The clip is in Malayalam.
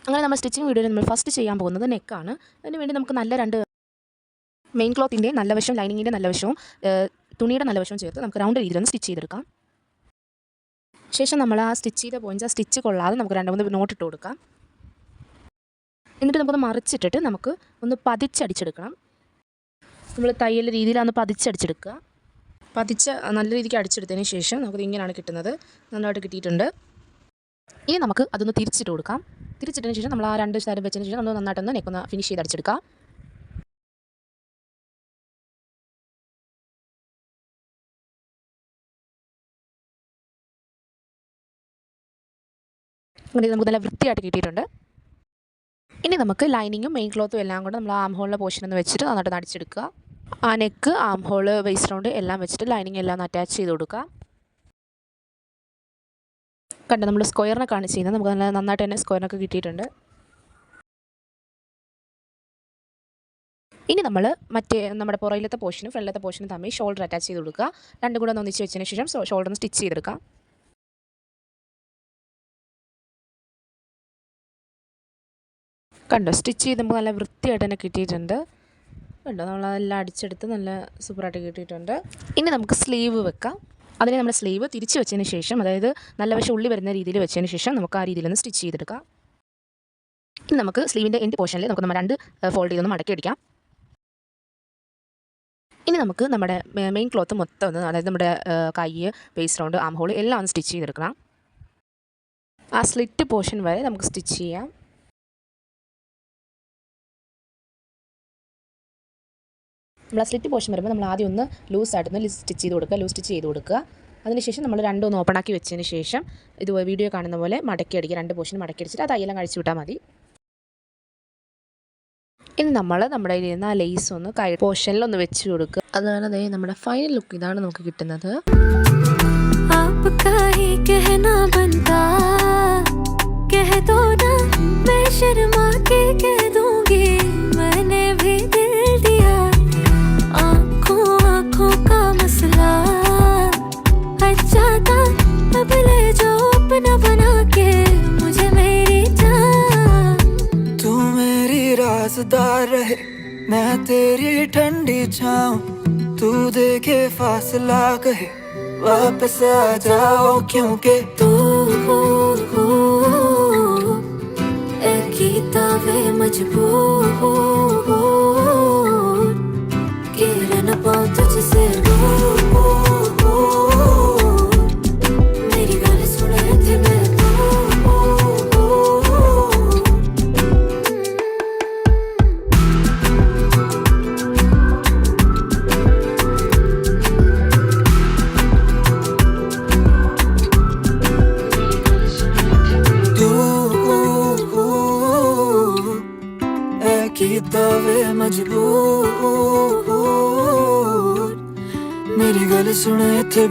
അങ്ങനെ നമ്മൾ സ്റ്റിച്ചിങ് വീഡിയോയിൽ നമ്മൾ ഫസ്റ്റ് ചെയ്യാൻ പോകുന്നത് നെക്കാണ്. അതിന് വേണ്ടി നമുക്ക് നല്ല രണ്ട് മെയിൻ ക്ലോത്തിൻ്റെ നല്ല വശവും ലൈനിങ്ങിൻ്റെ നല്ല വശവും തുണിയുടെ നല്ല വശവും ചേർത്ത് നമുക്ക് റൗണ്ട് രീതിയിലൊന്ന് സ്റ്റിച്ച് ചെയ്തെടുക്കാം. ശേഷം നമ്മൾ ആ സ്റ്റിച്ച് ചെയ്ത പോയിൻറ്റ്സ് ആ സ്റ്റിച്ച് കൊള്ളാതെ നമുക്ക് 2-3 നോട്ട് ഇട്ട് കൊടുക്കാം. എന്നിട്ട് നമുക്കൊന്ന് മറിച്ചിട്ടിട്ട് നമുക്ക് ഒന്ന് പതിച്ചടിച്ചെടുക്കണം. നമ്മൾ തയ്യൽ രീതിയിലാണ് പതിച്ചടിച്ചെടുക്കുക. നല്ല രീതിക്ക് അടിച്ചെടുത്തതിന് ശേഷം നമുക്കത് ഇങ്ങനെയാണ് കിട്ടുന്നത്. നന്നായിട്ട് കിട്ടിയിട്ടുണ്ട്. ഇനി നമുക്ക് അതൊന്ന് തിരിച്ചിട്ട് കൊടുക്കാം. തിരിച്ചിട്ടതിന് ശേഷം നമ്മൾ ആ 2 സൈഡ് വെച്ചതിന് ശേഷം നമ്മൾ നന്നായിട്ടൊന്ന് നെക്കൊന്ന് ഫിനിഷ് ചെയ്ത് അടിച്ചെടുക്കാം. അങ്ങനെ നമുക്ക് നല്ല വൃത്തിയായിട്ട് കിട്ടിയിട്ടുണ്ട്. ഇനി നമുക്ക് ലൈനിങ്ങും മെയിൻ ക്ലോത്തും എല്ലാം കൂടെ നമ്മൾ ആം ഹോളിലെ പോർഷനൊന്ന് വെച്ചിട്ട് നന്നായിട്ട് അടിച്ചെടുക്കുക. ആ നെക്ക്, ആം ഹോള്, വേസ്റ്റ് റൗണ്ട് എല്ലാം വെച്ചിട്ട് ലൈനിങ് എല്ലാം ഒന്ന് അറ്റാച്ച് ചെയ്ത് കൊടുക്കുക. കണ്ട നമ്മൾ സ്ക്വയറിനൊക്കെയാണ് ചെയ്യുന്നത്. നമുക്ക് നല്ല നന്നായിട്ട് തന്നെ സ്ക്വയറിനൊക്കെ കിട്ടിയിട്ടുണ്ട്. ഇനി നമ്മൾ നമ്മുടെ പുറയിലത്തെ പോർഷനും ഫ്രണ്ടിലത്തെ പോർഷനും തമ്മിൽ ഷോൾഡർ അറ്റാച്ച് ചെയ്ത് കൊടുക്കുക. രണ്ടും കൂടെ ഒന്ന് ഒന്നിച്ച് വെച്ചതിന് ശേഷം ഷോൾഡർ ഒന്ന് സ്റ്റിച്ച് ചെയ്തെടുക്കാം. കണ്ടോ, സ്റ്റിച്ച് ചെയ്യുമ്പോൾ നല്ല വൃത്തിയായിട്ട് തന്നെ കിട്ടിയിട്ടുണ്ട്. കണ്ടോ, നമ്മളതെല്ലാം അടിച്ചെടുത്ത് നല്ല സൂപ്പറായിട്ട് കിട്ടിയിട്ടുണ്ട്. ഇനി നമുക്ക് സ്ലീവ് വെക്കാം. അതിനെ നമ്മൾ സ്ലീവ് തിരിച്ച് വെച്ചതിന് ശേഷം, അതായത് നല്ല വശം ഉള്ളി വരുന്ന രീതിയിൽ വെച്ചതിന് ശേഷം നമുക്ക് ആ രീതിയിലൊന്ന് സ്റ്റിച്ച് ചെയ്തെടുക്കാം. ഇനി നമുക്ക് സ്ലീവിൻ്റെ എൻഡ് പോർഷനിൽ നമുക്ക് നമ്മൾ 2 ഫോൾഡ് ചെയ്തൊന്ന് മടക്കി അടിക്കാം. ഇനി നമുക്ക് നമ്മുടെ മെയിൻ ക്ലോത്ത് മൊത്തം ഒന്ന്, അതായത് നമ്മുടെ കൈ, വേസ്റ്റ് റൗണ്ട്, ആം ഹോൾ എല്ലാം ഒന്ന് സ്റ്റിച്ച് ചെയ്തെടുക്കണം. ആ സ്ലിറ്റ് പോർഷൻ വരെ നമുക്ക് സ്റ്റിച്ച് ചെയ്യാം. നമ്മൾ ആ സ്ലിറ്റ് പോർഷൻ വരുമ്പോൾ നമ്മൾ ആദ്യം ഒന്ന് ലൂസായിട്ടൊന്ന് സ്റ്റിച്ച് ചെയ്ത് കൊടുക്കുക. ലൂസ് സ്റ്റിച്ച് ചെയ്ത് കൊടുക്കുക. അതിനുശേഷം നമ്മൾ രണ്ടും ഒന്ന് ഓപ്പൺ ആക്കി വെച്ചതിന് ശേഷം ഇത് വീഡിയോ കാണുന്ന പോലെ മടക്കി അടിക്കുക. 2 പോർഷൻ മടക്കി അടിച്ചിട്ട് ആ തയ്യെല്ലാം കഴിച്ചു വിട്ടാൽ മതി. ഇനി നമ്മൾ നമ്മുടെ കയ്യിൽ നിന്ന് ആ ലേസ് ഒന്ന് കൈ പോർഷനിലൊന്ന് വെച്ച് കൊടുക്കുക. അതാണ് അതേ നമ്മുടെ ഫൈനൽ ലുക്ക്. ഇതാണ് നമുക്ക് കിട്ടുന്നത്. रहे मैं तेरी ठंडी छाऊं, तू देखे फासला कहे वापस आ जाओ, क्योंकि तू वे मजबूर के रह न पाऊं तुझसे मेरी गाली सुने थे मैं वे मजबूर मेरी गल सुने थे